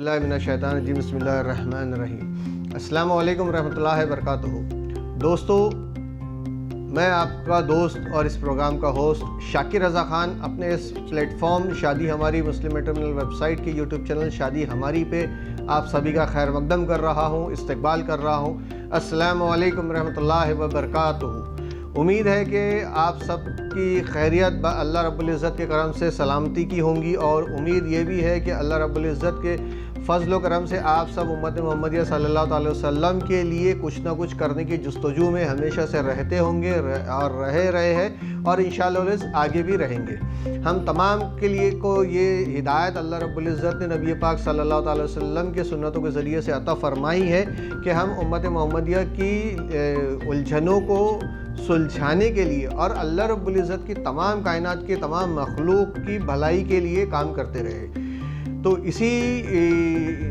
बिस्मिल्लाहिर्रहमानिर्रहीम बिस्मिल्लाहिर्रहमानिर्रहीम। अस्सलामु अलैकुम रहमतुल्लाहि वबरकातुहू। दोस्तों, मैं आपका दोस्त और इस प्रोग्राम का होस्ट शाकिर रज़ा ख़ान अपने इस प्लेटफॉर्म शादी हमारी मुस्लिम मैट्रिमोनियल वेबसाइट के यूट्यूब चैनल शादी हमारी पे आप सभी का खैर मकदम कर रहा हूँ, इस्तकबाल कर रहा हूँ। अस्सलामु अलैकुम रहमतुल्लाहि वबरकातुहू। उम्मीद है कि आप सब की खैरियत अल्लाह रब्बुल इज़्ज़त के करम से सलामती की होंगी, और उम्मीद ये भी है कि अल्लाह रब्बुल इज़्ज़त के फ़ज़ल व करम से आप सब उम्मत मोहम्मदिया सल्लल्लाहु अलैहि वसल्लम के लिए कुछ ना कुछ करने की जुस्तजू में हमेशा से रहते होंगे और रहे हैं, और इंशाअल्लाह आगे भी रहेंगे। हम तमाम के लिए को ये हिदायत अल्लाह रब्बुल इज़्ज़त ने नबी पाक सल्लल्लाहु अलैहि वसल्लम के सुन्नतों के ज़रिए से अता फ़रमाई है कि हम उम्मत मोहम्मदिया की उलझनों को सुलझाने के लिए और अल्लाह रब्बुल इज़्ज़त की तमाम कायनात के तमाम मखलूक की भलाई के लिए काम करते रहे। तो इसी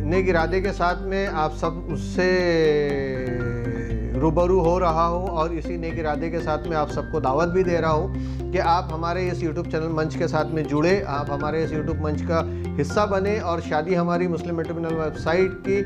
नेक इरादे के साथ में आप सब उससे रूबरू हो रहा हूँ, और इसी नेक इरादे के साथ में आप सबको दावत भी दे रहा हूँ कि आप हमारे इस यूट्यूब चैनल मंच के साथ में जुड़े, आप हमारे इस यूट्यूब मंच का हिस्सा बने और शादी हमारी मुस्लिम मैट्रिमोनियल वेबसाइट की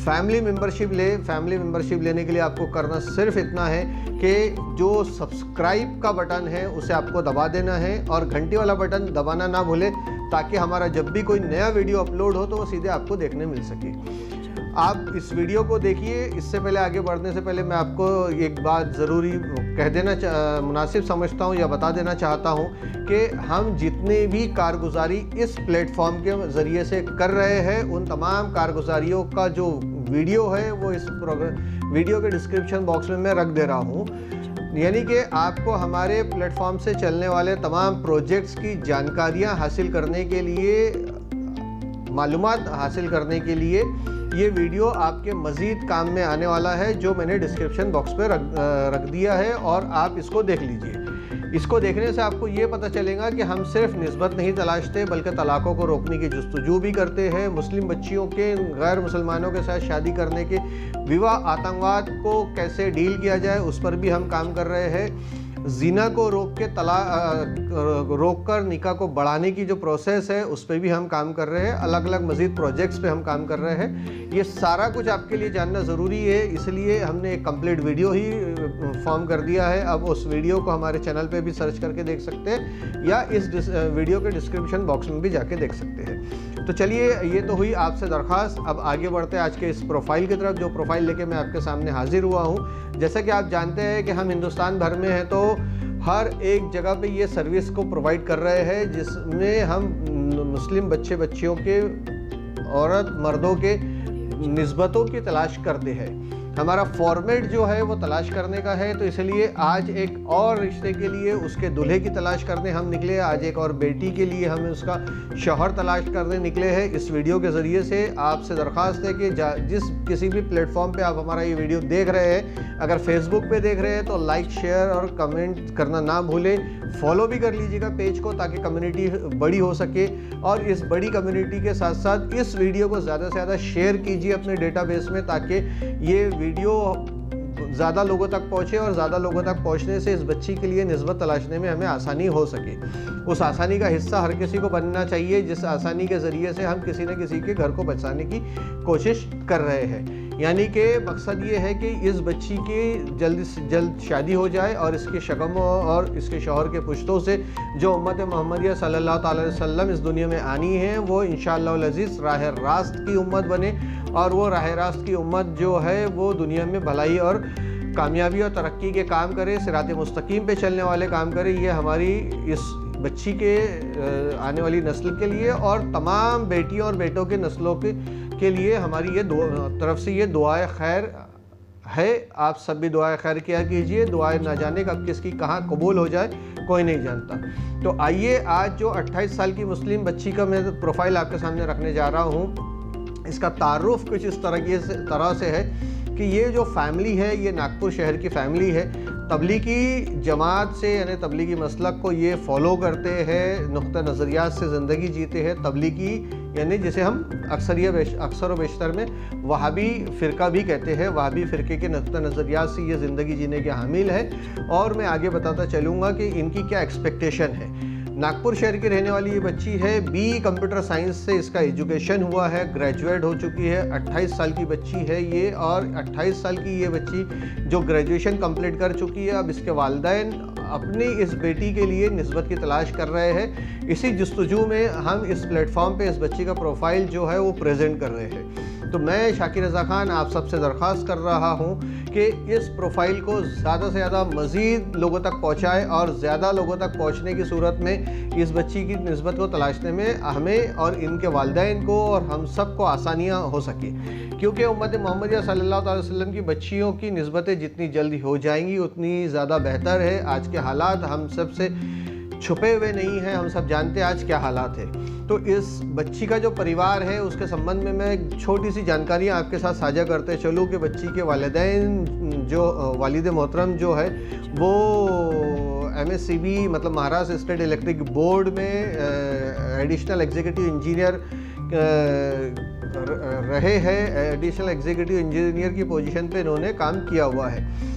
फैमिली मेंबरशिप ले। फैमिली मेंबरशिप लेने के लिए आपको करना सिर्फ इतना है कि जो सब्सक्राइब का बटन है उसे आपको दबा देना है, और घंटी वाला बटन दबाना ना भूलें, ताकि हमारा जब भी कोई नया वीडियो अपलोड हो तो वो सीधे आपको देखने मिल सके। आप इस वीडियो को देखिए। इससे पहले आगे बढ़ने से पहले मैं आपको एक बात ज़रूरी कह देना मुनासिब समझता हूँ या बता देना चाहता हूँ कि हम जितने भी कारगुजारी इस प्लेटफॉर्म के ज़रिए से कर रहे हैं, उन तमाम कारगुजारियों का जो वीडियो है वो इस वीडियो के डिस्क्रिप्शन बॉक्स में मैं रख दे रहा हूँ। यानी कि आपको हमारे प्लेटफॉर्म से चलने वाले तमाम प्रोजेक्ट्स की जानकारियाँ हासिल करने के लिए, मालूमात हासिल करने के लिए ये वीडियो आपके मज़ीद काम में आने वाला है, जो मैंने डिस्क्रिप्शन बॉक्स पे रख दिया है, और आप इसको देख लीजिए। इसको देखने से आपको ये पता चलेगा कि हम सिर्फ निस्बत नहीं तलाशते, बल्कि तलाक़ों को रोकने की जुस्तजू भी करते हैं। मुस्लिम बच्चियों के गैर मुसलमानों के साथ शादी करने के विवाह आतंकवाद को कैसे डील किया जाए उस पर भी हम काम कर रहे हैं। ज़िना को रोक कर निकाह को बढ़ाने की जो प्रोसेस है उस पर भी हम काम कर रहे हैं। अलग अलग मज़ीद प्रोजेक्ट्स पे हम काम कर रहे हैं। ये सारा कुछ आपके लिए जानना ज़रूरी है, इसलिए हमने एक कंप्लीट वीडियो ही फॉर्म कर दिया है। अब उस वीडियो को हमारे चैनल पे भी सर्च करके देख सकते हैं, या इस वीडियो के डिस्क्रिप्शन बॉक्स में भी जाके देख सकते हैं। तो चलिए, ये तो हुई आपसे दरख्वास्त। अब आगे बढ़ते हैं आज के इस प्रोफाइल की तरफ, जो प्रोफाइल लेके मैं आपके सामने हाजिर हुआ हूँ। जैसा कि आप जानते हैं कि हम हिंदुस्तान भर में हैं, तो हर एक जगह पे ये सर्विस को प्रोवाइड कर रहे हैं, जिसमें हम मुस्लिम बच्चियों के, औरत मर्दों के निस्बतों की तलाश करते हैं। हमारा फॉर्मेट जो है वो तलाश करने का है, तो इसलिए आज एक और रिश्ते के लिए उसके दूल्हे की तलाश करने हम निकले। आज एक और बेटी के लिए हम उसका शौहर तलाश करने निकले हैं। इस वीडियो के ज़रिए से आपसे दरख्वास्त है कि जिस किसी भी प्लेटफॉर्म पे आप हमारा ये वीडियो देख रहे हैं, अगर फेसबुक पे देख रहे हैं तो लाइक, शेयर और कमेंट करना ना भूलें। फॉलो भी कर लीजिएगा पेज को, ताकि कम्युनिटी बड़ी हो सके, और इस बड़ी कम्युनिटी के साथ साथ इस वीडियो को ज़्यादा से ज़्यादा शेयर कीजिए अपने डेटाबेस में, ताकि ये वीडियो ज़्यादा लोगों तक पहुँचे, और ज़्यादा लोगों तक पहुँचने से इस बच्ची के लिए निस्बत तलाशने में हमें आसानी हो सके। उस आसानी का हिस्सा हर किसी को बनना चाहिए, जिस आसानी के ज़रिए से हम किसी न किसी के घर को बचाने की कोशिश कर रहे हैं। यानी कि मकसद ये है कि इस बच्ची की जल्द से जल्द शादी हो जाए, और इसके शकम और इसके शौहर के पुश्तों से जो उम्मत मोहम्मदिया सल्लल्लाहु अलैहि वसल्लम इस दुनिया में आनी है, वो इंशाअल्लाह अज़ीज़ राह रास्त की उम्मत बने, और वो राह रास्त की उम्मत जो है वो दुनिया में भलाई और कामयाबी और तरक्की के काम करे, सिरात मुस्तकीम पे चलने वाले काम करे। ये हमारी इस बच्ची के आने वाली नस्ल के लिए, और तमाम बेटियों और बेटों के नस्लों के लिए हमारी ये तरफ से ये दुआए खैर है। आप सब भी दुआए खैर किया कीजिए। दुआएं ना जाने कब किसकी कहाँ कबूल हो जाए, कोई नहीं जानता। तो आइए, आज जो 28 साल की मुस्लिम बच्ची का मैं प्रोफाइल आपके सामने रखने जा रहा हूँ, इसका तारुफ कुछ इस तरह से है कि ये जो फैमिली है, ये नागपुर शहर की फैमिली है। तबलीगी जमात से, यानी तबलीगी मसलक को ये फॉलो करते हैं, नुक्ता नज़रियात से ज़िंदगी जीते हैं। तबलीगी यानी जिसे हम अक्सर व बेशतर में वहाबी फ़िरका भी कहते हैं। वहाबी फ़िरके के नुक्ता नज़रियात से ये ज़िंदगी जीने के हामिल है, और मैं आगे बताता चलूँगा कि इनकी क्या एक्सपेक्टेशन है। नागपुर शहर की रहने वाली ये बच्ची है। BE कंप्यूटर साइंस से इसका एजुकेशन हुआ है, ग्रेजुएट हो चुकी है। 28 साल की बच्ची है ये, और 28 साल की ये बच्ची जो ग्रेजुएशन कंप्लीट कर चुकी है। अब इसके वालिदैन अपनी इस बेटी के लिए निस्बत की तलाश कर रहे हैं। इसी जस्तजू में हम इस प्लेटफॉर्म पे इस बच्ची का प्रोफाइल जो है वो प्रेजेंट कर रहे हैं। तो मैं शाकिर रज़ा खान आप सबसे दरख्वास्त कर रहा हूँ कि इस प्रोफाइल को ज़्यादा से ज़्यादा मज़ीद लोगों तक पहुँचाएँ, और ज़्यादा लोगों तक पहुँचने की सूरत में इस बच्ची की निस्बत को तलाशने में हमें और इनके वालिदैन को और हम सब को आसानियाँ हो सके, क्योंकि उम्मत मोहम्मदिया सल्लल्लाहु अलैहि वसल्लम की बच्चियों की निस्बतें जितनी जल्दी हो जाएंगी उतनी ज़्यादा बेहतर है। आज के हालात हम सब से छुपे हुए नहीं हैं, हम सब जानते हैं आज क्या हालात है। तो इस बच्ची का जो परिवार है उसके संबंध में मैं एक छोटी सी जानकारियाँ आपके साथ साझा करते चलूँ कि बच्ची के वालिदैन जो वालिद मोहतरम जो है वो MSCB मतलब महाराष्ट्र स्टेट इलेक्ट्रिक बोर्ड में एडिशनल एग्जीक्यूटिव इंजीनियर रहे हैं। एडिशनल एग्जीक्यूटिव इंजीनियर की पोजीशन पे इन्होंने काम किया हुआ है।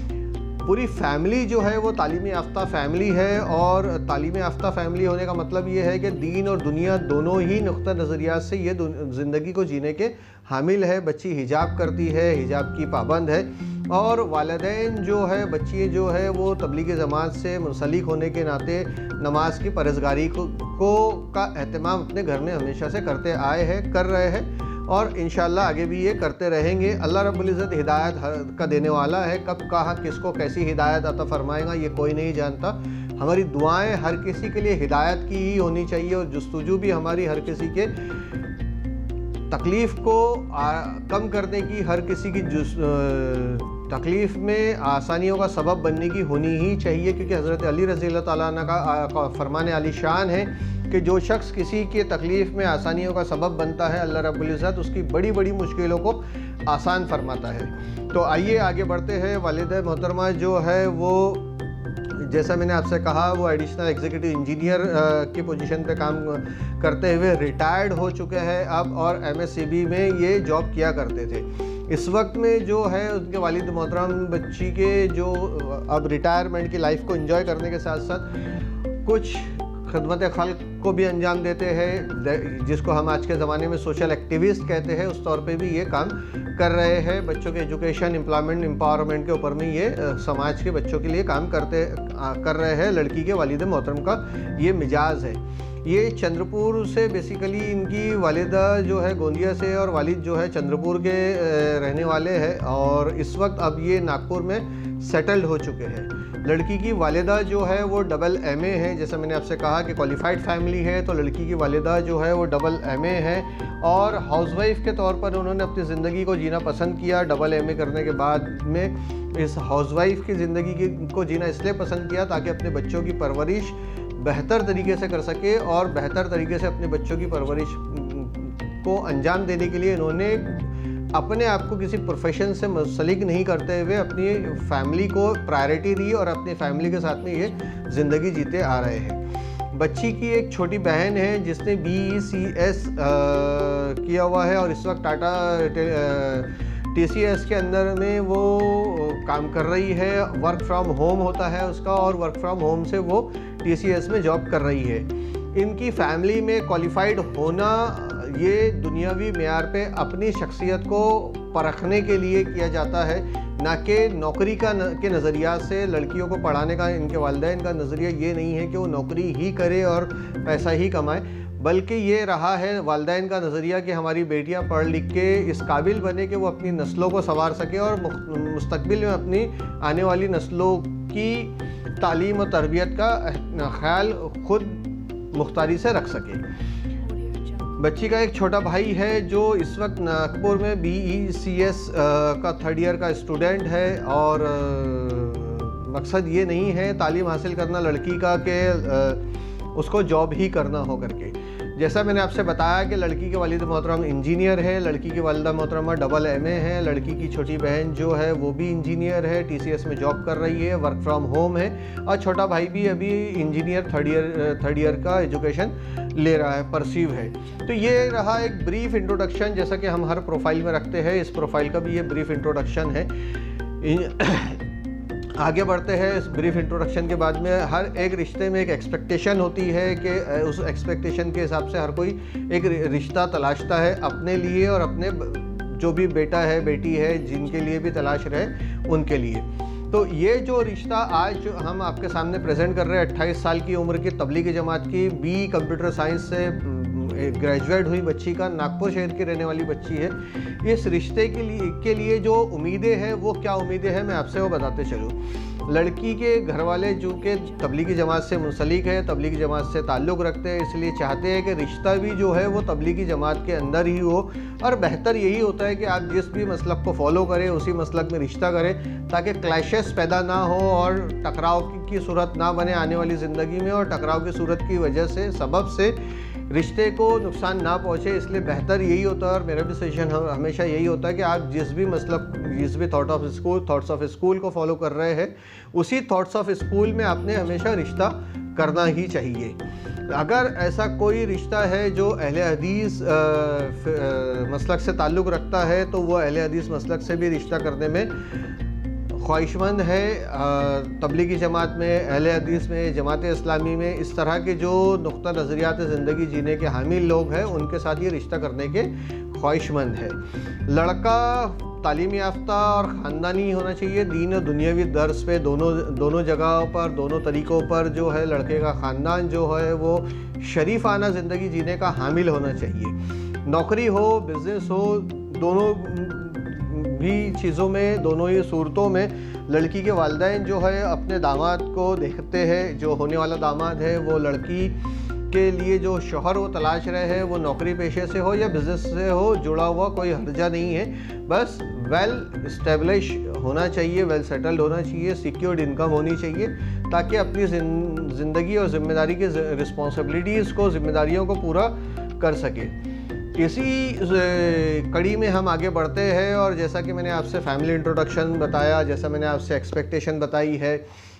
पूरी फैमिली जो है वो तालीमी याफ्ता फैमिली है, और तालीमी याफ्ता फैमिली होने का मतलब ये है कि दीन और दुनिया दोनों ही नुक्ता नज़रियात से ये ज़िंदगी को जीने के हामिल है। बच्ची हिजाब करती है, हिजाब की पाबंद है, और वालिदैन जो है बच्ची जो है वो तबलीगी जमात से मुंसलिक होने के नाते नमाज की परहज़गारी का एहतमाम अपने घर में हमेशा से करते आए हैं, कर रहे हैं, और इंशाअल्लाह आगे भी ये करते रहेंगे। अल्लाह रब्बुल इज़्ज़त हिदायत का देने वाला है, कब कहाँ किसको कैसी हिदायत अता फरमाएगा ये कोई नहीं जानता। हमारी दुआएं हर किसी के लिए हिदायत की ही होनी चाहिए, और जुस्तजू भी हमारी हर किसी के तकलीफ़ को कम करने की, हर किसी की तकलीफ़ में आसानियों का सबब बनने की होनी ही चाहिए, क्योंकि हज़रत अली रज़ी अल्लाह ताला अन्हु का फरमान आली शान है कि जो शख्स किसी के तकलीफ़ में आसानियों का सबब बनता है अल्लाह रब्बुल इज़्ज़त उसकी बड़ी बड़ी मुश्किलों को आसान फरमाता है। तो आइए आगे बढ़ते हैं। वालिदा मोहतरमा जो है वो जैसा मैंने आपसे कहा वो एडिशनल एग्जीक्यूटिव इंजीनियर की पोजीशन पे काम करते हुए रिटायर्ड हो चुके हैं अब, और MSCB में ये जॉब किया करते थे। इस वक्त में जो है उनके वालिद मोहतरम बच्ची के जो अब रिटायरमेंट की लाइफ को एंजॉय करने के साथ साथ कुछ खिदमत खल्क को भी अंजाम देते हैं, जिसको हम आज के ज़माने में सोशल एक्टिविस्ट कहते हैं। उस तौर पे भी ये काम कर रहे हैं। बच्चों के एजुकेशन, एम्प्लॉयमेंट, एम्पावरमेंट के ऊपर में ये समाज के बच्चों के लिए काम कर रहे हैं। लड़की के वालिद मोहतरम का ये मिजाज है। ये चंद्रपुर से बेसिकली इनकी वालिदा जो है गोंदिया से, और वालिद जो है चंद्रपुर के रहने वाले हैं, और इस वक्त अब ये नागपुर में सेटल्ड हो चुके हैं। लड़की की वालिदा जो है वो MA है। जैसा मैंने आपसे कहा कि क्वालिफाइड फैमिली है, तो लड़की की वालिदा जो है वो MA है, और हाउसवाइफ के तौर पर उन्होंने अपनी ज़िंदगी को जीना पसंद किया। MA करने के बाद में इस हाउसवाइफ की ज़िंदगी को जीना इसलिए पसंद किया ताकि अपने बच्चों की परवरिश बेहतर तरीके से कर सके, और बेहतर तरीके से अपने बच्चों की परवरिश को अंजाम देने के लिए इन्होंने अपने आप को किसी प्रोफेशन से मुंसलिक नहीं करते हुए अपनी फैमिली को प्रायोरिटी दी, और अपनी फैमिली के साथ में ये ज़िंदगी जीते आ रहे हैं। बच्ची की एक छोटी बहन है जिसने BECS किया हुआ है, और इस वक्त टाटा TCS के अंदर में वो काम कर रही है। वर्क फ्रॉम होम होता है उसका, और वर्क फ्रॉम होम से वो TCS में जॉब कर रही है। इनकी फैमिली में क्वालिफाइड होना ये दुनियावी मेयार पे अपनी शख्सियत को परखने के लिए किया जाता है, ना कि नौकरी के नज़रिया से। लड़कियों को पढ़ाने का इनके वालिदैन का नज़रिया ये नहीं है कि वो नौकरी ही करे और पैसा ही कमाए, बल्कि ये रहा है वालिदैन का नज़रिया कि हमारी बेटियां पढ़ लिख के इस काबिल बने कि वो अपनी नस्लों को संवार सके, और मुस्तकबिल में अपनी आने वाली नस्लों की तालीम और तरबियत का ख्याल खुद मुख्तारी से रख सके। बच्ची का एक छोटा भाई है जो इस वक्त नागपुर में BECS का 3rd ईयर का स्टूडेंट है, और मकसद ये नहीं है तालीम हासिल करना लड़की का कि उसको जॉब ही करना हो करके। जैसा मैंने आपसे बताया कि लड़की के वालिद मोहतरम इंजीनियर है, लड़की की वालिदा मोहतरमा MA है, लड़की की छोटी बहन जो है वो भी इंजीनियर है, TCS में जॉब कर रही है, वर्क फ्रॉम होम है, और छोटा भाई भी अभी इंजीनियर 3rd ईयर का एजुकेशन ले रहा है, परसीव है। तो ये रहा एक ब्रीफ इंट्रोडक्शन, जैसा कि हम हर प्रोफाइल में रखते हैं। इस प्रोफाइल का भी ये ब्रीफ इंट्रोडक्शन है। आगे बढ़ते हैं। इस ब्रीफ इंट्रोडक्शन के बाद में हर एक रिश्ते में एक एक्सपेक्टेशन होती है कि उस एक्सपेक्टेशन के हिसाब से हर कोई एक रिश्ता तलाशता है अपने लिए और अपने जो भी बेटा है बेटी है जिनके लिए भी तलाश रहे उनके लिए। तो ये जो रिश्ता आज हम आपके सामने प्रेजेंट कर रहे हैं, 28 साल की उम्र की तबलीगी जमात की बी कंप्यूटर साइंस से ग्रेजुएट हुई बच्ची का, नागपुर शहर की रहने वाली बच्ची है। इस रिश्ते के लिए जो उम्मीदें हैं वो क्या उम्मीदें हैं मैं आपसे वो बताते चलूँ। लड़की के घर वाले जो कि तबलीगी जमात से मुंसलिक है, तबलीगी जमात से ताल्लुक़ रखते हैं, इसलिए चाहते हैं कि रिश्ता भी जो है वो तबलीगी जमात के अंदर ही हो। और बेहतर यही होता है कि आप जिस भी मसलक को फॉलो करें उसी मसलक में रिश्ता करें ताकि क्लैशेस पैदा ना हो और टकराव की सूरत ना बने आने वाली ज़िंदगी में, और टकराव की सूरत की वजह से सबब से रिश्ते को नुकसान ना पहुँचे। इसलिए बेहतर यही होता है और मेरा भी सजेशन हमेशा यही होता है कि आप जिस भी थॉट्स ऑफ स्कूल को फॉलो कर रहे हैं उसी थॉट्स ऑफ स्कूल में आपने हमेशा रिश्ता करना ही चाहिए। अगर ऐसा कोई रिश्ता है जो अहले हदीस मसलक से ताल्लुक़ रखता है तो वो अहले हदीस मसलक से भी रिश्ता करने में ख्वाहिशमंद है। तबलीगी जमात में, अहले हदीस में, जमात इस्लामी में इस तरह के जो नुक्ता नज़रियात ज़िंदगी जीने के हामिल लोग हैं उनके साथ ये रिश्ता करने के ख्वाहिशमंद है। लड़का तालीम याफ्ता और ख़ानदानी होना चाहिए। दीन और दुनियावी दर्स पे दोनों जगहों पर, दोनों तरीक़ों पर जो है लड़के का ख़ानदान जो है वो शरीफाना ज़िंदगी जीने का हामिल होना चाहिए। नौकरी हो, बिज़नेस हो, दोनों भी चीज़ों में, दोनों ही सूरतों में लड़की के वालिदैन जो है अपने दामाद को देखते हैं। जो होने वाला दामाद है वो लड़की के लिए जो शौहर वो तलाश रहे हैं वो नौकरी पेशे से हो या बिज़नेस से हो, जुड़ा हुआ कोई हर्जा नहीं है। बस वेल इस्टेब्लिश होना चाहिए, वेल सेटल्ड होना चाहिए, सिक्योर्ड इनकम होनी चाहिए ताकि अपनी ज़िंदगी और ज़िम्मेदारी की रिस्पॉन्सिबिलिटीज़ को, ज़िम्मेदारियों को पूरा कर सके। इसी कड़ी में हम आगे बढ़ते हैं और जैसा कि मैंने आपसे फैमिली इंट्रोडक्शन बताया, जैसा मैंने आपसे एक्सपेक्टेशन बताई है,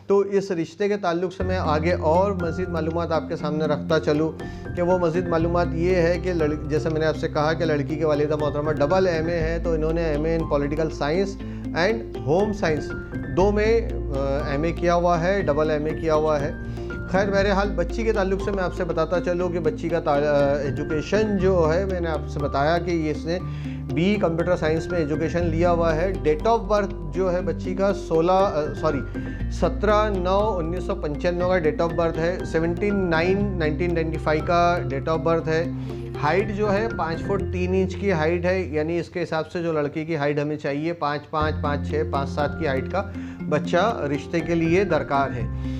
तो इस रिश्ते के ताल्लुक़ से मैं आगे और मज़ीद मालूमात आपके सामने रखता चलूँ कि वो मज़ीद मालूमात ये है कि जैसे मैंने आपसे कहा कि लड़की के वालिदा मोहतरमा डबल MA है, तो इन्होंने MA in political science and home science 2 में MA किया हुआ है, डबल MA किया हुआ है। खैर बहरहाल बच्ची के ताल्लुक़ से मैं आपसे बताता चलूँ कि बच्ची का एजुकेशन जो है मैंने आपसे बताया कि इसने B कंप्यूटर साइंस में एजुकेशन लिया हुआ है। डेट ऑफ बर्थ जो है बच्ची का 17/9/1995 का डेट ऑफ बर्थ है। 17/9/1995 का डेट ऑफ बर्थ है। हाइट जो है 5 फुट 3 इंच की हाइट है, यानी इसके हिसाब से जो लड़की की हाइट हमें चाहिए 5'5", 5'6", 5'7" की हाइट का बच्चा रिश्ते के लिए दरकार है।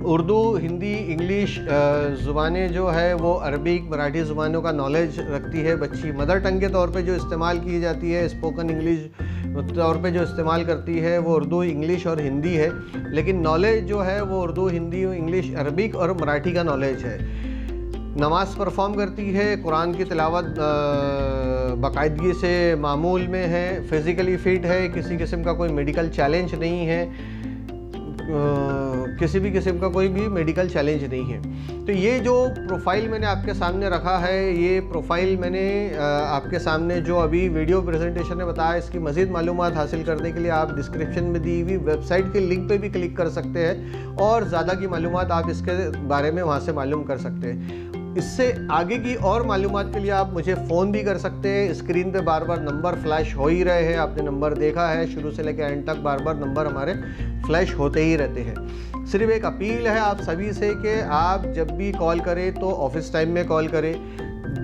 उर्दू, हिंदी, इंग्लिश ज़ुबानें जो है वो अरबिक, मराठी ज़ुबानों का नॉलेज रखती है बच्ची। मदर टंग के तौर पे जो इस्तेमाल की जाती है, स्पोकन इंग्लिश तौर पे जो इस्तेमाल करती है वो उर्दू, इंग्लिश और हिंदी है, लेकिन नॉलेज जो है वो उर्दू, हिंदी, इंग्लिश, अरबिक और मराठी का नॉलेज है। नमाज़ परफॉर्म करती है, कुरान की तिलावत बाकायदगी से मामूल में है, फ़िज़िकली फ़िट है, किसी किस्म का कोई मेडिकल चैलेंज नहीं है, किसी भी किस्म का कोई भी मेडिकल चैलेंज नहीं है। तो ये जो प्रोफाइल मैंने आपके सामने रखा है, ये प्रोफाइल मैंने आपके सामने जो अभी वीडियो प्रेजेंटेशन में बताया, इसकी मज़ीद मालूमात हासिल करने के लिए आप डिस्क्रिप्शन में दी हुई वेबसाइट के लिंक पे भी क्लिक कर सकते हैं और ज़्यादा की मालूमात आप इसके बारे में वहाँ से मालूम कर सकते हैं। इससे आगे की और मालूमात के लिए आप मुझे फ़ोन भी कर सकते हैं। स्क्रीन पे बार बार नंबर फ्लैश हो ही रहे हैं, आपने नंबर देखा है, शुरू से लेकर एंड तक बार बार नंबर हमारे फ्लैश होते ही रहते हैं। सिर्फ एक अपील है आप सभी से कि आप जब भी कॉल करें तो ऑफिस टाइम में कॉल करें।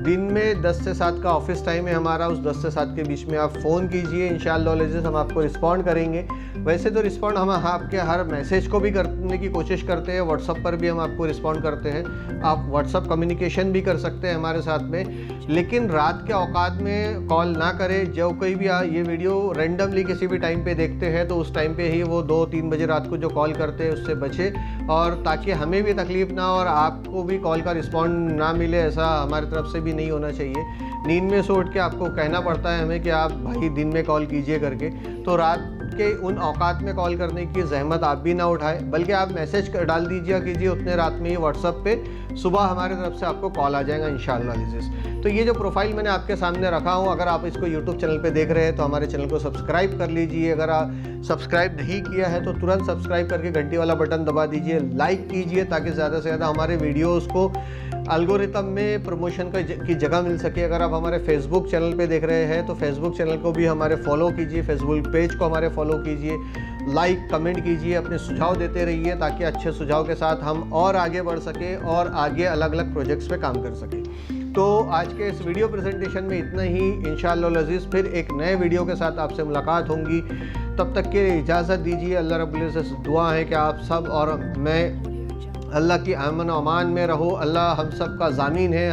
दिन में 10 से 7 का ऑफिस टाइम है हमारा, उस 10 से 7 के बीच में आप फ़ोन कीजिए, इंशाअल्लाह हम आपको रिस्पॉन्ड करेंगे। वैसे तो रिस्पॉन्ड हम आपके हर मैसेज को भी करने की कोशिश करते हैं, व्हाट्सअप पर भी हम आपको रिस्पॉन्ड करते हैं, आप व्हाट्सअप कम्युनिकेशन भी कर सकते हैं हमारे साथ में, लेकिन रात के औकात में कॉल ना करें। जो कोई भी ये वीडियो रैंडमली किसी भी टाइम पे देखते हैं तो उस टाइम पे ही वो 2-3 बजे रात को जो कॉल करते हैं उससे बचे, और ताकि हमें भी तकलीफ़ ना हो और आपको भी कॉल का रिस्पॉन्ड ना मिले, ऐसा हमारी तरफ से भी नहीं होना चाहिए। नींद में से उठ के आपको कहना पड़ता है हमें कि आप भाई दिन में कॉल कीजिए करके, तो रात के उन औकात में कॉल करने की जहमत आप भी ना उठाए, बल्कि आप मैसेज डाल दीजिए कीजिए उतने रात में ही व्हाट्सएप पे, सुबह हमारे तरफ से आपको कॉल आ जाएगा इंशाअल्लाह अज़ीज़। तो ये जो प्रोफाइल मैंने आपके सामने रखा हूँ, अगर आप इसको यूट्यूब चैनल पे देख रहे हैं तो हमारे चैनल को सब्सक्राइब कर लीजिए। अगर आप सब्सक्राइब नहीं किया है तो तुरंत सब्सक्राइब करके घंटी वाला बटन दबा दीजिए, लाइक कीजिए ताकि ज़्यादा से ज़्यादा हमारे वीडियोज़ को एल्गोरिथम में प्रमोशन की जगह मिल सके। अगर आप हमारे फेसबुक चैनल पे देख रहे हैं तो फेसबुक चैनल को भी हमारे फॉलो कीजिए, फेसबुक पेज को हमारे फॉलो कीजिए, लाइक कमेंट कीजिए, अपने सुझाव देते रहिए ताकि अच्छे सुझाव के साथ हम और आगे बढ़ सके और आगे अलग अलग प्रोजेक्ट्स पे काम कर सके। तो आज के इस वीडियो प्रेजेंटेशन में इतना ही। इंशाअल्लाह अज़ीज़ फिर एक नए वीडियो के साथ आपसे मुलाकात होंगी, तब तक के लिए इजाज़त दीजिए। अल्लाह रब्बुल इज़्ज़त से दुआ है कि आप सब और मैं अल्लाह की अमन व अमान में रहो। अल्लाह हम सब का ज़ामीन है,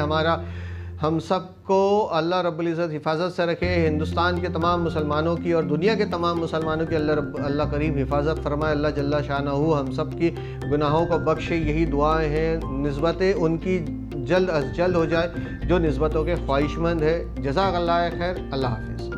हम सब को अल्लाह रब्बुल इज़्ज़त हिफाजत से रखे। हिंदुस्तान के तमाम मुसलमानों की और दुनिया के तमाम मुसलमानों की अल्लाह करीम हिफाजत फरमाए। अल्लाह जल्ला शानहू हम सब की गुनाहों को बख्शे, यही दुआएं हैं। निस्बतें उनकी जल्द अज जल्द हो जाए जो निस्बतों के ख्वाहिशमंद है। जज़ाकल्लाह खैर। अल्लाह हाफ़िज़।